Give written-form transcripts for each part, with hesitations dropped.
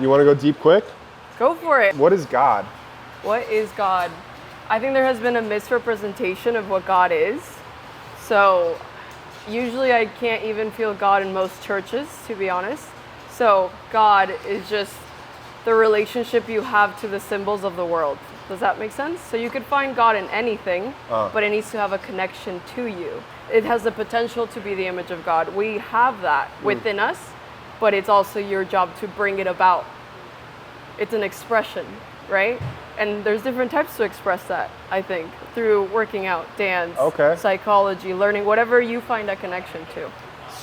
You want to go deep quick? Go for it. What is God? What is God? I think there has been a misrepresentation of what God is. So usually I can't even feel God in most churches, to be honest. So God is just the relationship you have to the symbols of the world. Does that make sense? So you could find God in anything, but it needs to have a connection to you. It has the potential to be the image of God. We have that within us, but it's also your job to bring it about. It's an expression, right? And there's different types to express that, I think, through working out, dance, psychology, learning, whatever you find a connection to.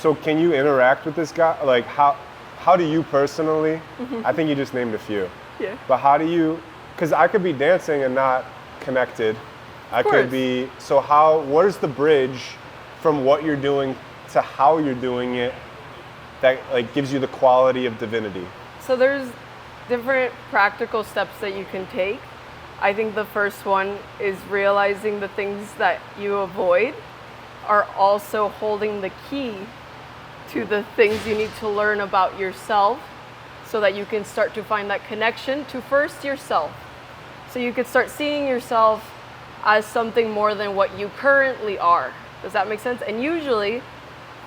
So can you interact with this guy? Like how do you personally, I think you just named a few. Yeah. But how do you, because I could be dancing and not connected. I could be, so what is the bridge from what you're doing to how you're doing it that like gives you the quality of divinity? So there's different practical steps that you can take. I think the first one is realizing the things that you avoid are also holding the key to the things you need to learn about yourself so that you can start to find that connection to first yourself. So you could start seeing yourself as something more than what you currently are. Does that make sense? And usually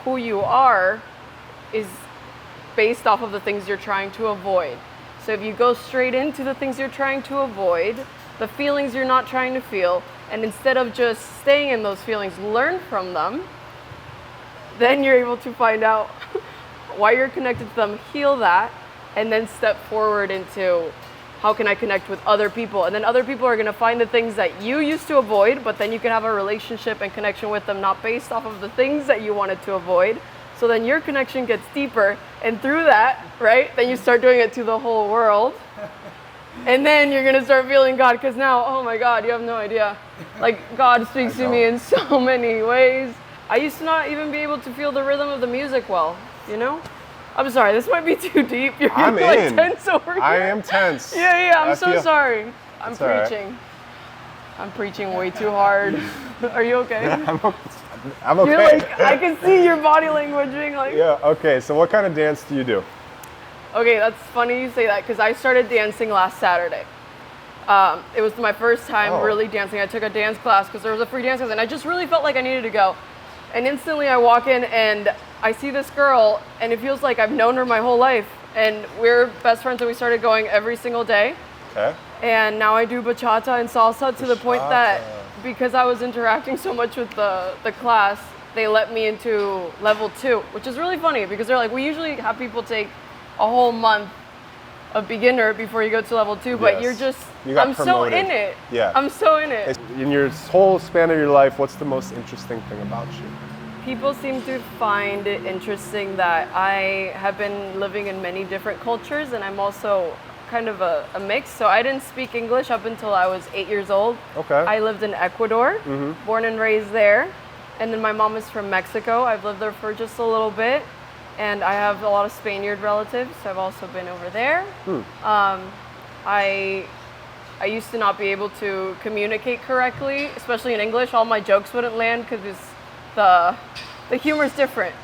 who you are is based off of the things you're trying to avoid. So if you go straight into the things you're trying to avoid, the feelings you're not trying to feel, and instead of just staying in those feelings, learn from them, then you're able to find out why you're connected to them, heal that, and then step forward into how can I connect with other people? And then other people are going to find the things that you used to avoid, but then you can have a relationship and connection with them not based off of the things that you wanted to avoid. So then your connection gets deeper, and through that, right, then you start doing it to the whole world. And then you're going to start feeling God, because now, oh my God, you have no idea. Like, God speaks to me in so many ways. I used to not even be able to feel the rhythm of the music well, you know? I'm sorry, this might be too deep. You're I'm like in. tense over here. I am tense. Yeah, I'm so sorry. I'm preaching. Right. I'm preaching way too hard. Are you okay? I'm okay. You're like, I can see your body language being like... Yeah, okay, so what kind of dance do you do? Okay, that's funny you say that, because I started dancing last Saturday. It was my first time really dancing. I took a dance class because there was a free dance class, and I just really felt like I needed to go. And instantly I walk in and I see this girl, and it feels like I've known her my whole life. And we're best friends, and we started going every single day. Okay. And now I do bachata and salsa to the point that because I was interacting so much with the class, they let me into level 2, which is really funny because they're like, we usually have people take a whole month of beginner before you go to level 2, but you're just, I'm so in it. Yeah. I'm so in it. In your whole span of your life, what's the most interesting thing about you? People seem to find it interesting that I have been living in many different cultures, and I'm also kind of a mix. So I didn't speak English up until I was 8 years old. Okay. I lived in Ecuador, born and raised there. And then my mom is from Mexico. I've lived there for just a little bit. And I have a lot of Spaniard relatives, so I've also been over there. I used to not be able to communicate correctly, especially in English. All my jokes wouldn't land because the humor's different.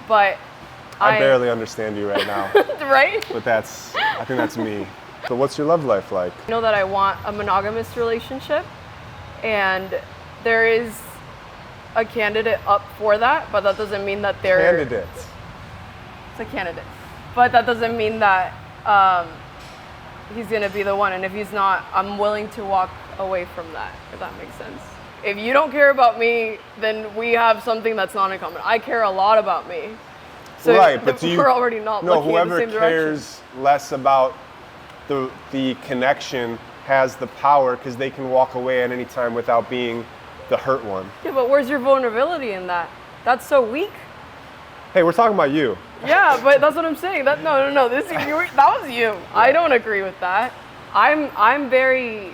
But I barely understand you right now. Right? But I think that's me. So what's your love life like? I know that I want a monogamous relationship, and there is a candidate up for that, but that doesn't mean that they're... Candidates. It's a candidate. But that doesn't mean that he's going to be the one. And if he's not, I'm willing to walk away from that, if that makes sense. If you don't care about me, then we have something that's not in common. I care a lot about me. So but we're already not looking at the same direction. Whoever cares less about the connection has the power because they can walk away at any time without being the hurt one. Yeah, but where's your vulnerability in that? That's so weak. Hey, we're talking about you. Yeah, but that's what I'm saying. No. That was you. I don't agree with that. I'm very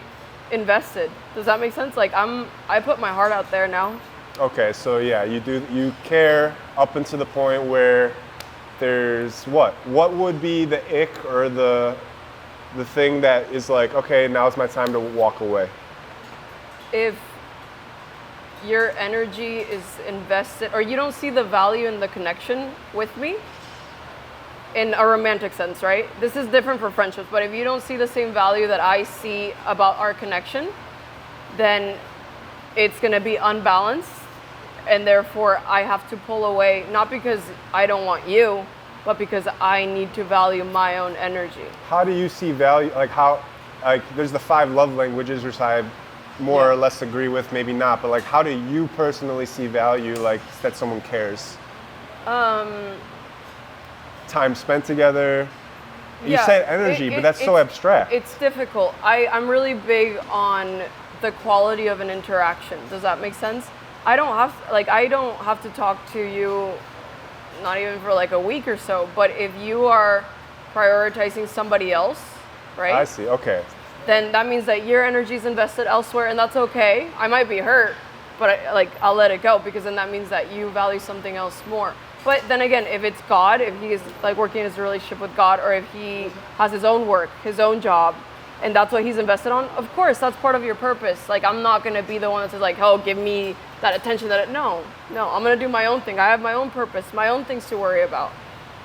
invested. Does that make sense? Like I put my heart out there now. Okay, so yeah, you care up until the point where there's what? What would be the ick or the thing that is like, okay, now's my time to walk away? If your energy is invested, or you don't see the value in the connection with me, in a romantic sense, right? This is different for friendships, but if you don't see the same value that I see about our connection, then it's going to be unbalanced, and therefore I have to pull away, not because I don't want you, but because I need to value my own energy. How do you see value? Like how, like there's the 5 love languages, which I more or less agree with, maybe not, but like how do you personally see value, like that someone cares? Time spent together. You said energy, but that's so abstract. It's difficult. I'm really big on the quality of an interaction. Does that make sense? I don't have to talk to you, not even for like a week or so, but if you are prioritizing somebody else, right? I see, okay. Then that means that your energy is invested elsewhere, and that's okay. I might be hurt, but I'll let it go, because then that means that you value something else more. But then again, if it's God, if he is like working in his relationship with God, or if he has his own work, his own job, and that's what he's invested on, of course, that's part of your purpose. Like, I'm not gonna be the one that says like, oh, give me that attention no, I'm gonna do my own thing. I have my own purpose, my own things to worry about.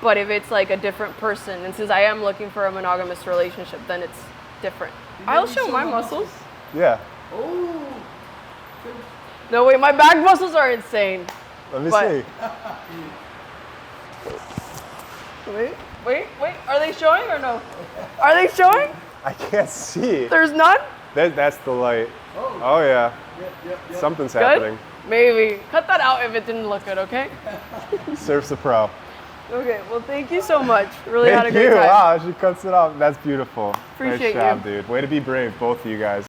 But if it's like a different person, and since I am looking for a monogamous relationship, then it's different. I'll show my muscles. Yeah. Oh. No, wait, my back muscles are insane. Let me see. Wait, are they showing or no? Are they showing? I can't see. There's none? That's the light. Oh yeah. Yep. Something's Good? happening. Maybe. Cut that out if it didn't look good, okay? Surf's a pro. Okay, well, thank you so much. Really had a Thank great you. time. Wow, she cuts it off. That's beautiful. Appreciate nice job, you. dude. Way to be brave, both of you guys.